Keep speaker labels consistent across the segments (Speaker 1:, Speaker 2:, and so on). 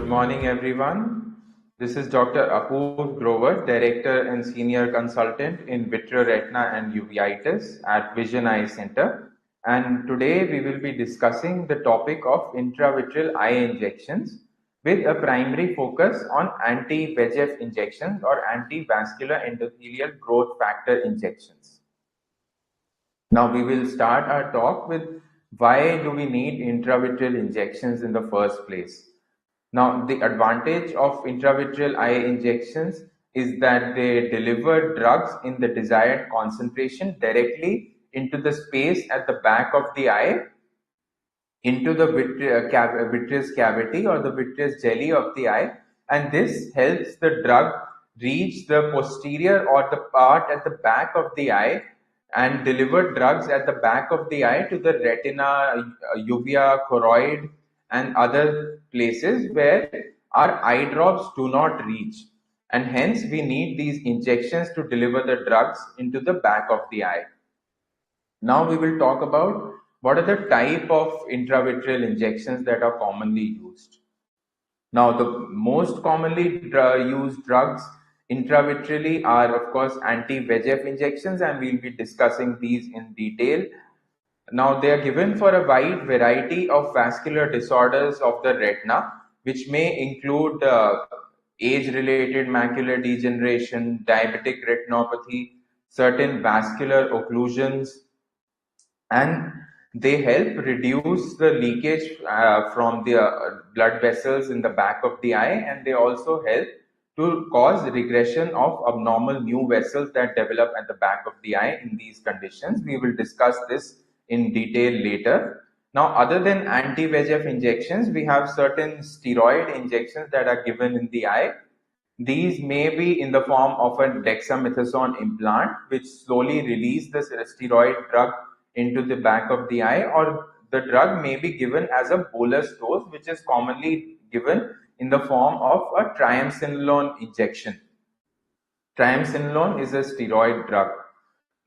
Speaker 1: Good morning, everyone. This is Dr. Apoorv Grover, Director and Senior Consultant in Vitreo Retina and Uveitis at Vision Eye Center. And today we will be discussing the topic of intravitreal eye injections with a primary focus on anti-VEGF injections or anti-vascular endothelial growth factor injections. Now we will start our talk with why do we need intravitreal injections in the first place. Now, the advantage of intravitreal eye injections is that they deliver drugs in the desired concentration directly into the space at the back of the eye, into the vitreous cavity or the vitreous jelly of the eye, and this helps the drug reach the posterior or the part at the back of the eye and deliver drugs at the back of the eye to the retina, uvea, choroid, and other places where our eye drops do not reach. And hence, we need these injections to deliver the drugs into the back of the eye. Now, we will talk about what are the type of intravitreal injections that are commonly used. Now, the most commonly used drugs intravitreally are, of course, anti-VEGF injections, and we'll be discussing these in detail. Now, they are given for a wide variety of vascular disorders of the retina, which may include age-related macular degeneration, diabetic retinopathy, certain vascular occlusions, and they help reduce the leakage from the blood vessels in the back of the eye, and they also help to cause regression of abnormal new vessels that develop at the back of the eye in these conditions. We will discuss this in detail later. Now, other than anti-VEGF injections, we have certain steroid injections that are given in the eye. These may be in the form of a dexamethasone implant, which slowly release the steroid drug into the back of the eye, or the drug may be given as a bolus dose, which is commonly given in the form of a triamcinolone injection. Triamcinolone is a steroid drug.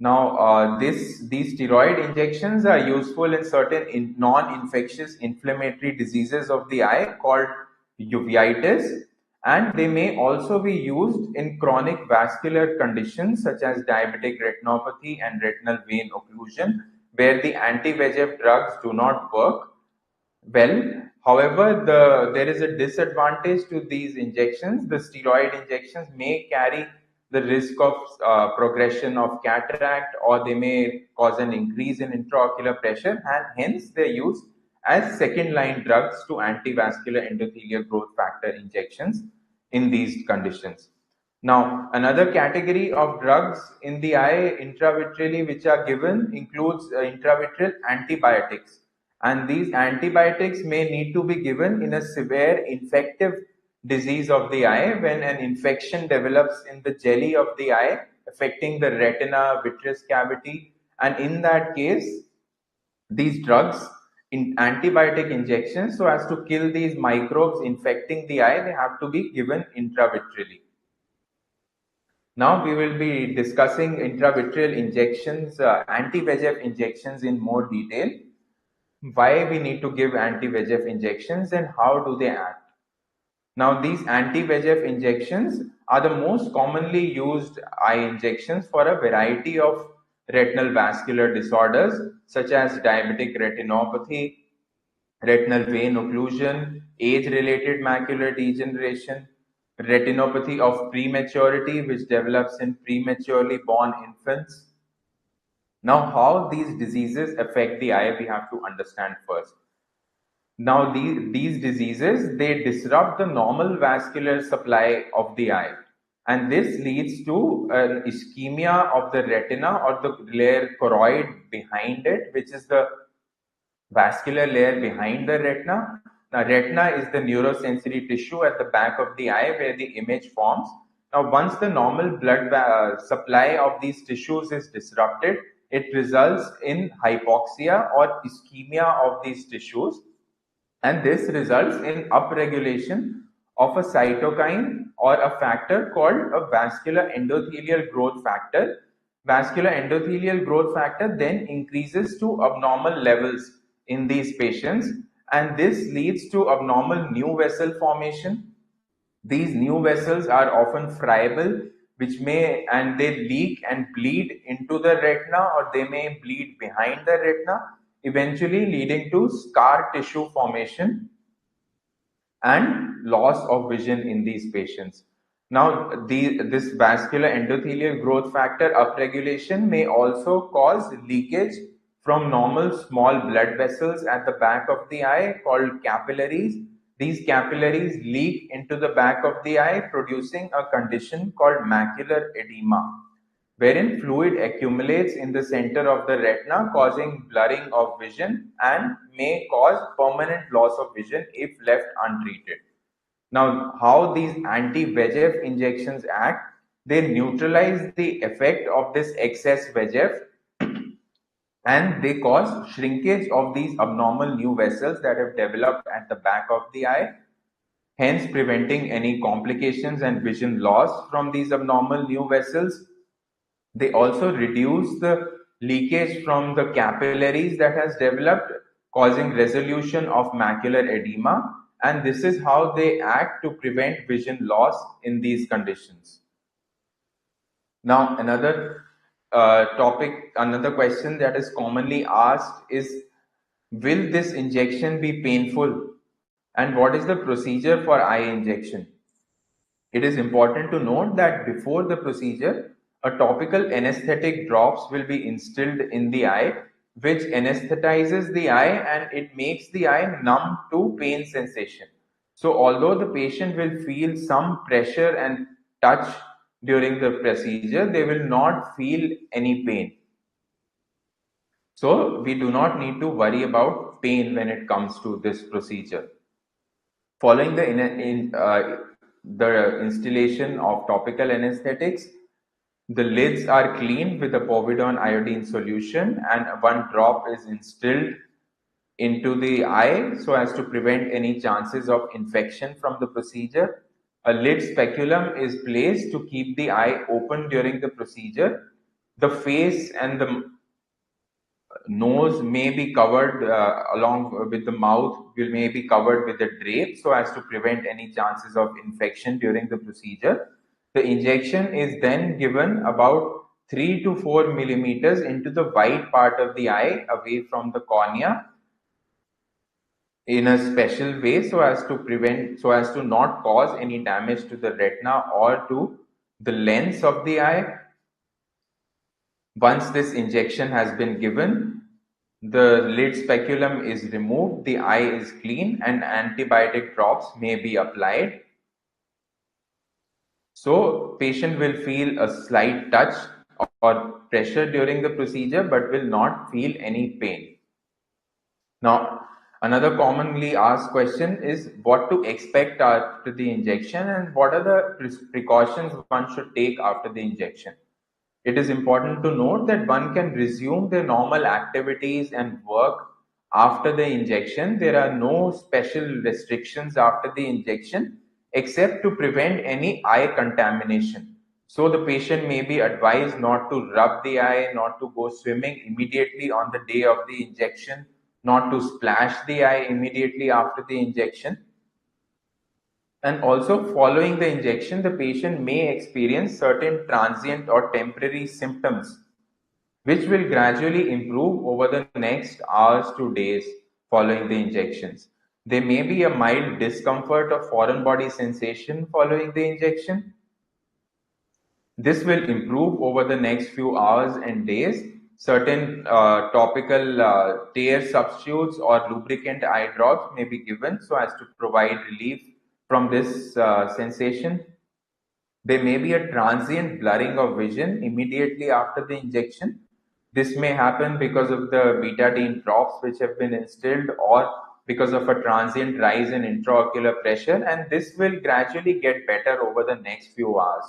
Speaker 1: Now, these steroid injections are useful in certain non-infectious inflammatory diseases of the eye called uveitis, and they may also be used in chronic vascular conditions such as diabetic retinopathy and retinal vein occlusion, where the anti-VEGF drugs do not work well. However, there is a disadvantage to these injections. The steroid injections may carry the risk of progression of cataract, or they may cause an increase in intraocular pressure, and hence they're used as second-line drugs to antivascular endothelial growth factor injections in these conditions. Now, another category of drugs in the eye intravitreally which are given includes intravitreal antibiotics. And these antibiotics may need to be given in a severe infective disease of the eye when an infection develops in the jelly of the eye, affecting the retina, vitreous cavity. And in that case, these drugs in antibiotic injections, so as to kill these microbes infecting the eye, they have to be given intravitreally. Now we will be discussing intravitreal injections, anti-VEGF injections in more detail, why we need to give anti-VEGF injections and how do they act. Now, these anti-VEGF injections are the most commonly used eye injections for a variety of retinal vascular disorders such as diabetic retinopathy, retinal vein occlusion, age-related macular degeneration, retinopathy of prematurity, which develops in prematurely born infants. Now, how these diseases affect the eye, we have to understand first. Now, these diseases, they disrupt the normal vascular supply of the eye. And this leads to an ischemia of the retina or the layer choroid behind it, which is the vascular layer behind the retina. Now, retina is the neurosensory tissue at the back of the eye where the image forms. Now, once the normal blood supply of these tissues is disrupted, it results in hypoxia or ischemia of these tissues. And this results in upregulation of a cytokine or a factor called a vascular endothelial growth factor. Vascular endothelial growth factor then increases to abnormal levels in these patients, and this leads to abnormal new vessel formation. These new vessels are often friable, which may and they leak and bleed into the retina, or they may bleed behind the retina, eventually leading to scar tissue formation and loss of vision in these patients. Now, this vascular endothelial growth factor upregulation may also cause leakage from normal small blood vessels at the back of the eye called capillaries. These capillaries leak into the back of the eye, producing a condition called macular edema, wherein fluid accumulates in the center of the retina, causing blurring of vision and may cause permanent loss of vision if left untreated. Now, how these anti-VEGF injections act, they neutralize the effect of this excess VEGF and they cause shrinkage of these abnormal new vessels that have developed at the back of the eye, hence preventing any complications and vision loss from these abnormal new vessels. They also reduce the leakage from the capillaries that has developed, causing resolution of macular edema, and this is how they act to prevent vision loss in these conditions. Now, another question that is commonly asked is, will this injection be painful? And what is the procedure for eye injection? It is important to note that before the procedure, a topical anesthetic drops will be instilled in the eye, which anesthetizes the eye and it makes the eye numb to pain sensation. So, although the patient will feel some pressure and touch during the procedure, they will not feel any pain. So, we do not need to worry about pain when it comes to this procedure. Following the installation of topical anesthetics, the lids are cleaned with a povidone iodine solution and one drop is instilled into the eye so as to prevent any chances of infection from the procedure. A lid speculum is placed to keep the eye open during the procedure. The face and the nose may be covered along with the mouth may be covered with a drape so as to prevent any chances of infection during the procedure. The injection is then given about 3 to 4 millimeters into the white part of the eye away from the cornea in a special way so as to not cause any damage to the retina or to the lens of the eye. Once this injection has been given, the lid speculum is removed, the eye is clean, and antibiotic drops may be applied. So, patient will feel a slight touch or pressure during the procedure but will not feel any pain. Now, another commonly asked question is what to expect after the injection and what are the precautions one should take after the injection. It is important to note that one can resume their normal activities and work after the injection. There are no special restrictions after the injection except to prevent any eye contamination. So the patient may be advised not to rub the eye, not to go swimming immediately on the day of the injection, not to splash the eye immediately after the injection. And also, following the injection, the patient may experience certain transient or temporary symptoms, which will gradually improve over the next hours to days following the injections. There may be a mild discomfort or foreign body sensation following the injection. This will improve over the next few hours and days. Certain topical tear substitutes or lubricant eye drops may be given so as to provide relief from this sensation. There may be a transient blurring of vision immediately after the injection. This may happen because of the betadine drops which have been instilled or because of a transient rise in intraocular pressure, and this will gradually get better over the next few hours.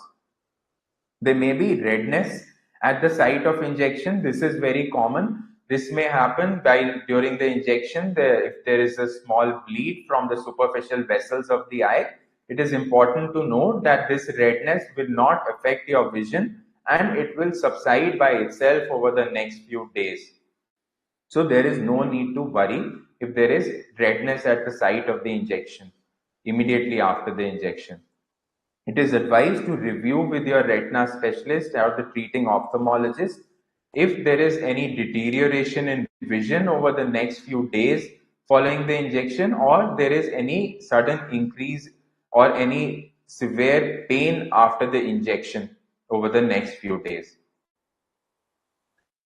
Speaker 1: There may be redness at the site of injection. This is very common. This may happen during the injection. If there is a small bleed from the superficial vessels of the eye, it is important to note that this redness will not affect your vision and it will subside by itself over the next few days. So there is no need to worry if there is redness at the site of the injection immediately after the injection. It is advised to review with your retina specialist or the treating ophthalmologist if there is any deterioration in vision over the next few days following the injection, or there is any sudden increase or any severe pain after the injection over the next few days.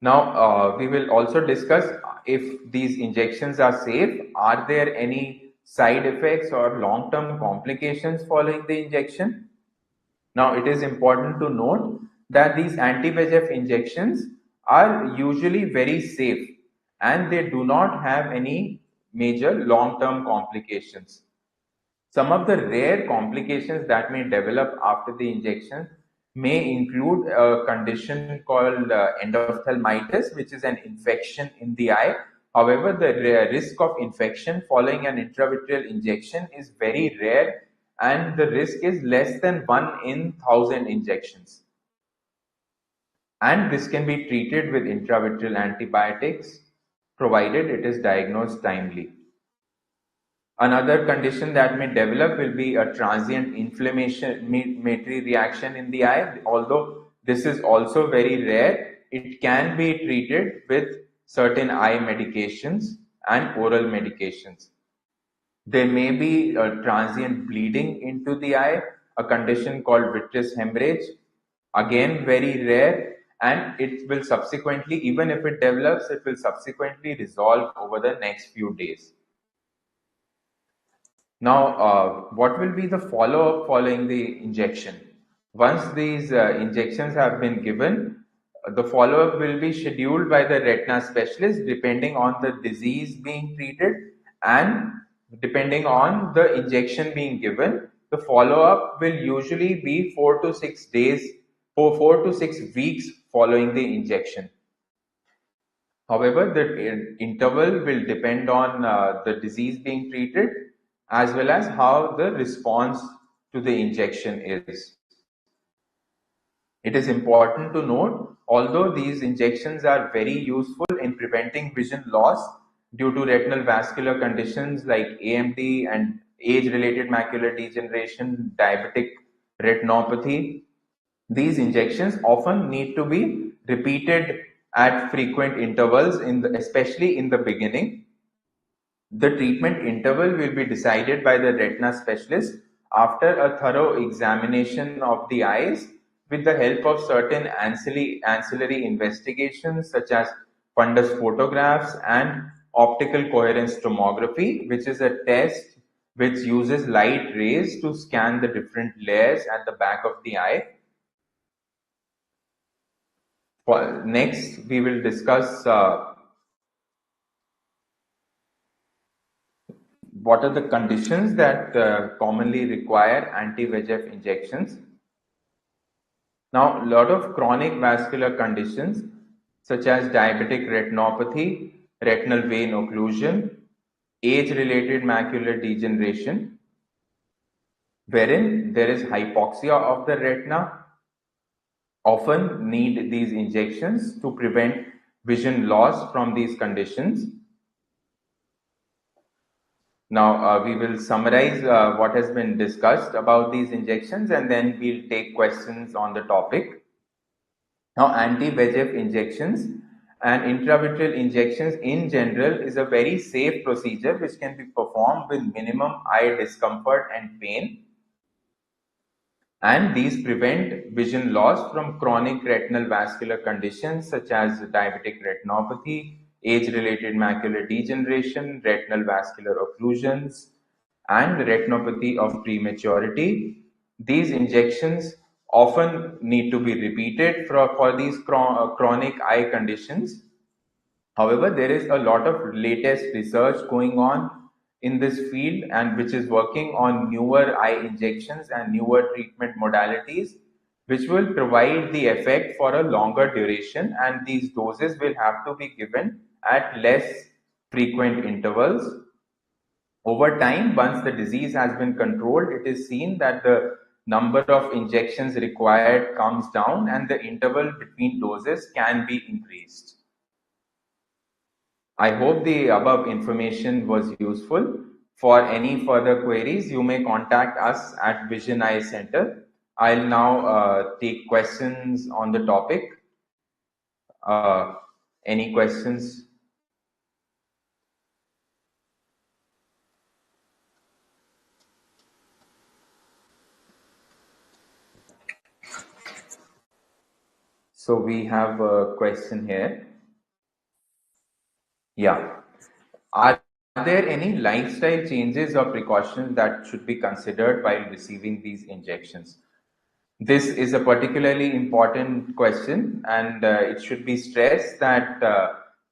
Speaker 1: Now, we will also discuss if these injections are safe. Are there any side effects or long-term complications following the injection? Now, it is important to note that these anti-VEGF injections are usually very safe and they do not have any major long-term complications. Some of the rare complications that may develop after the injection may include a condition called endophthalmitis, which is an infection in the eye. However, the risk of infection following an intravitreal injection is very rare, and the risk is less than 1 in 1,000 injections. And this can be treated with intravitreal antibiotics, provided it is diagnosed timely. Another condition that may develop will be a transient inflammatory reaction in the eye. Although this is also very rare, it can be treated with certain eye medications and oral medications. There may be a transient bleeding into the eye, a condition called vitreous hemorrhage. Again, very rare, and it will subsequently, even if it develops, it will subsequently resolve over the next few days. Now, what will be the follow-up following the injection? Once these injections have been given, the follow-up will be scheduled by the retina specialist depending on the disease being treated and depending on the injection being given. The follow-up will usually be 4 to 6 days or 4 to 6 weeks following the injection. However, the interval will depend on the disease being treated as well as how the response to the injection is. It is important to note, although these injections are very useful in preventing vision loss due to retinal vascular conditions like AMD and age-related macular degeneration, diabetic retinopathy, these injections often need to be repeated at frequent intervals, especially in the beginning. The treatment interval will be decided by the retina specialist after a thorough examination of the eyes with the help of certain ancillary investigations such as fundus photographs and optical coherence tomography, which is a test which uses light rays to scan the different layers at the back of the eye. Next, we will discuss what are the conditions that commonly require anti-VEGF injections. Now, a lot of chronic vascular conditions such as diabetic retinopathy, retinal vein occlusion, age-related macular degeneration, wherein there is hypoxia of the retina, often need these injections to prevent vision loss from these conditions. Now, we will summarize what has been discussed about these injections and then we'll take questions on the topic. Now, anti-VEGF injections and intravitreal injections in general is a very safe procedure which can be performed with minimum eye discomfort and pain. And these prevent vision loss from chronic retinal vascular conditions such as diabetic retinopathy, age-related macular degeneration, retinal vascular occlusions, and retinopathy of prematurity. These injections often need to be repeated for these chronic eye conditions. However, there is a lot of latest research going on in this field and which is working on newer eye injections and newer treatment modalities which will provide the effect for a longer duration, and these doses will have to be given at less frequent intervals. Over time, once the disease has been controlled, it is seen that the number of injections required comes down and the interval between doses can be increased. I hope the above information was useful. For any further queries, you may contact us at Vision Eye Center. I'll now take questions on the topic. Uh, any questions? So we have a question here. Yeah. Are there any lifestyle changes or precautions that should be considered while receiving these injections? This is a particularly important question, and it should be stressed that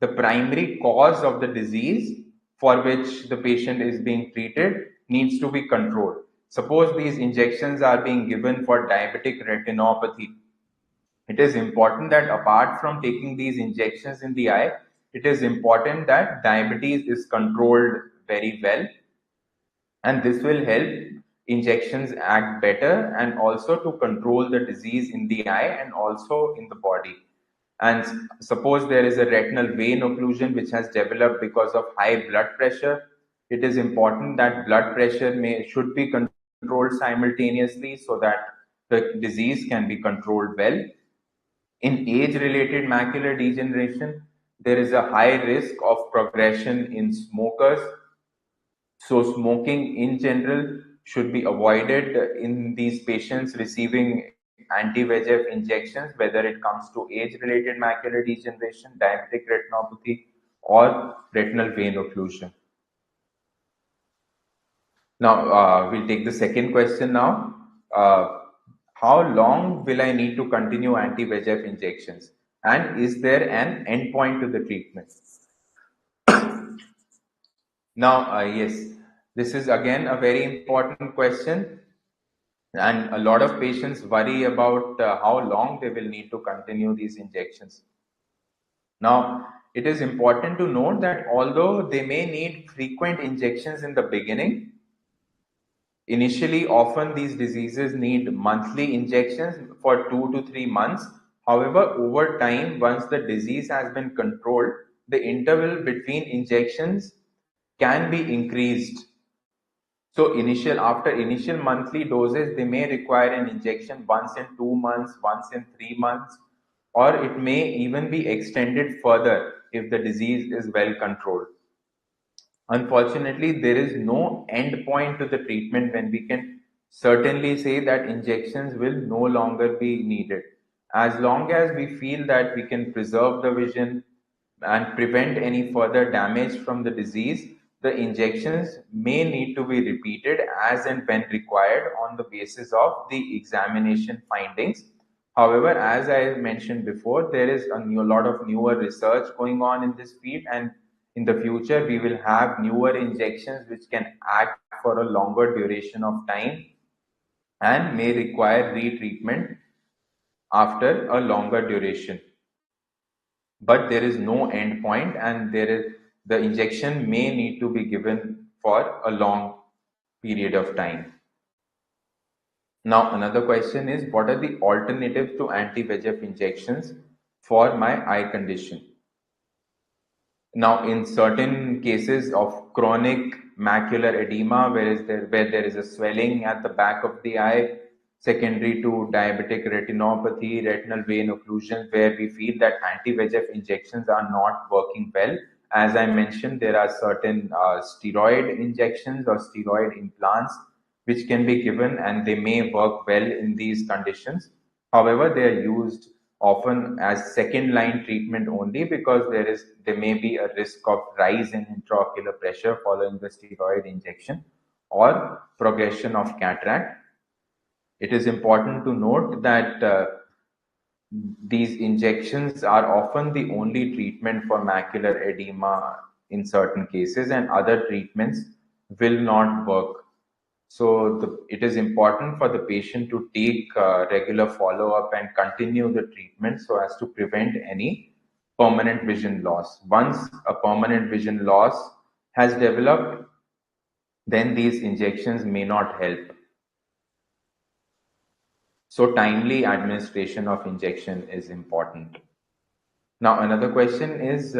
Speaker 1: the primary cause of the disease for which the patient is being treated needs to be controlled. Suppose these injections are being given for diabetic retinopathy. It is important that apart from taking these injections in the eye, it is important that diabetes is controlled very well, and this will help injections act better and also to control the disease in the eye and also in the body. And suppose there is a retinal vein occlusion which has developed because of high blood pressure, it is important that blood pressure should be controlled simultaneously so that the disease can be controlled well. In age related macular degeneration, there is a high risk of progression in smokers. So, smoking in general should be avoided in these patients receiving anti-VEGF injections, whether it comes to age-related macular degeneration, diabetic retinopathy, or retinal vein occlusion. Now, we'll take the second question now. How long will I need to continue anti-VEGF injections? And is there an endpoint to the treatment? Now, yes, this is again a very important question. And a lot of patients worry about how long they will need to continue these injections. Now, it is important to note that although they may need frequent injections in the beginning, initially, often these diseases need monthly injections for 2 to 3 months. However, over time, once the disease has been controlled, the interval between injections can be increased. So after initial monthly doses, they may require an injection once in 2 months, once in 3 months, or it may even be extended further if the disease is well controlled. Unfortunately, there is no end point to the treatment when we can certainly say that injections will no longer be needed. As long as we feel that we can preserve the vision and prevent any further damage from the disease, the injections may need to be repeated as and when required on the basis of the examination findings. However, as I mentioned before, there is a lot of newer research going on in this field, and in the future, we will have newer injections which can act for a longer duration of time and may require retreatment after a longer duration. But there is no end point, and the injection may need to be given for a long period of time. Now, another question is, what are the alternatives to anti-VEGF injections for my eye condition? Now, in certain cases of chronic macular edema, where there is a swelling at the back of the eye, secondary to diabetic retinopathy, retinal vein occlusion, where we feel that anti-VEGF injections are not working well. As I mentioned, there are certain steroid injections or steroid implants which can be given, and they may work well in these conditions. However, they are used often as second line treatment only because there may be a risk of rise in intraocular pressure following the steroid injection or progression of cataract. It is important to note that these injections are often the only treatment for macular edema in certain cases, and other treatments will not work. So it is important for the patient to take regular follow-up and continue the treatment so as to prevent any permanent vision loss. Once a permanent vision loss has developed, then these injections may not help. So timely administration of injection is important. Now, another question is,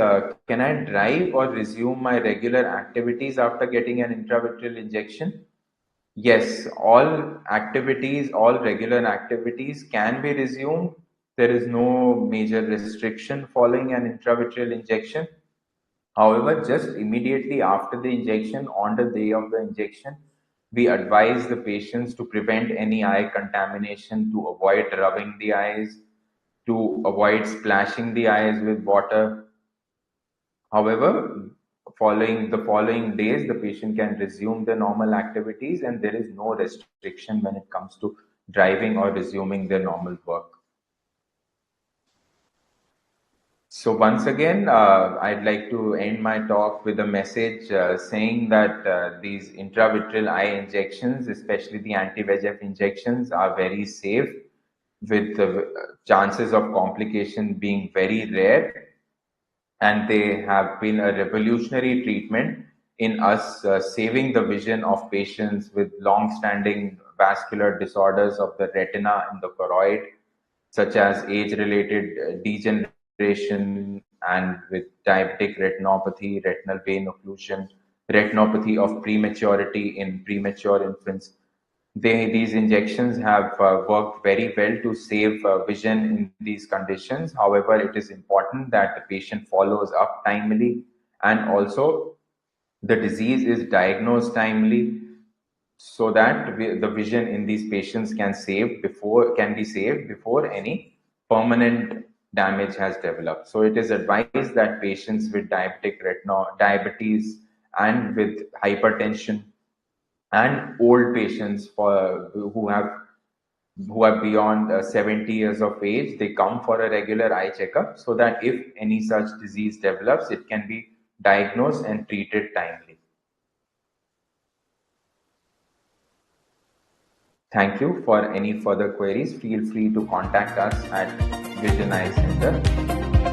Speaker 1: can I drive or resume my regular activities after getting an intravitreal injection? Yes, all activities, all regular activities can be resumed. There is no major restriction following an intravitreal injection. However, just immediately after the injection, on the day of the injection, we advise the patients to prevent any eye contamination, to avoid rubbing the eyes, to avoid splashing the eyes with water. However, following the following days, the patient can resume the normal activities and there is no restriction when it comes to driving or resuming their normal work. So once again, I'd like to end my talk with a message saying that these intravitreal eye injections, especially the anti-VEGF injections, are very safe, with the chances of complication being very rare, and they have been a revolutionary treatment in us saving the vision of patients with long-standing vascular disorders of the retina and the choroid, such as age-related degeneration and with diabetic retinopathy, retinal vein occlusion, retinopathy of prematurity in premature infants. These injections have worked very well to save vision in these conditions. However, it is important that the patient follows up timely, and also the disease is diagnosed timely, so that the vision in these patients can be saved before any permanent damage has developed. So it is advised that patients with diabetes and with hypertension and old patients who are beyond 70 years of age, they come for a regular eye checkup, so that if any such disease develops, it can be diagnosed and treated timely. Thank you. For any further queries, feel free to contact us at Vision Eye Center.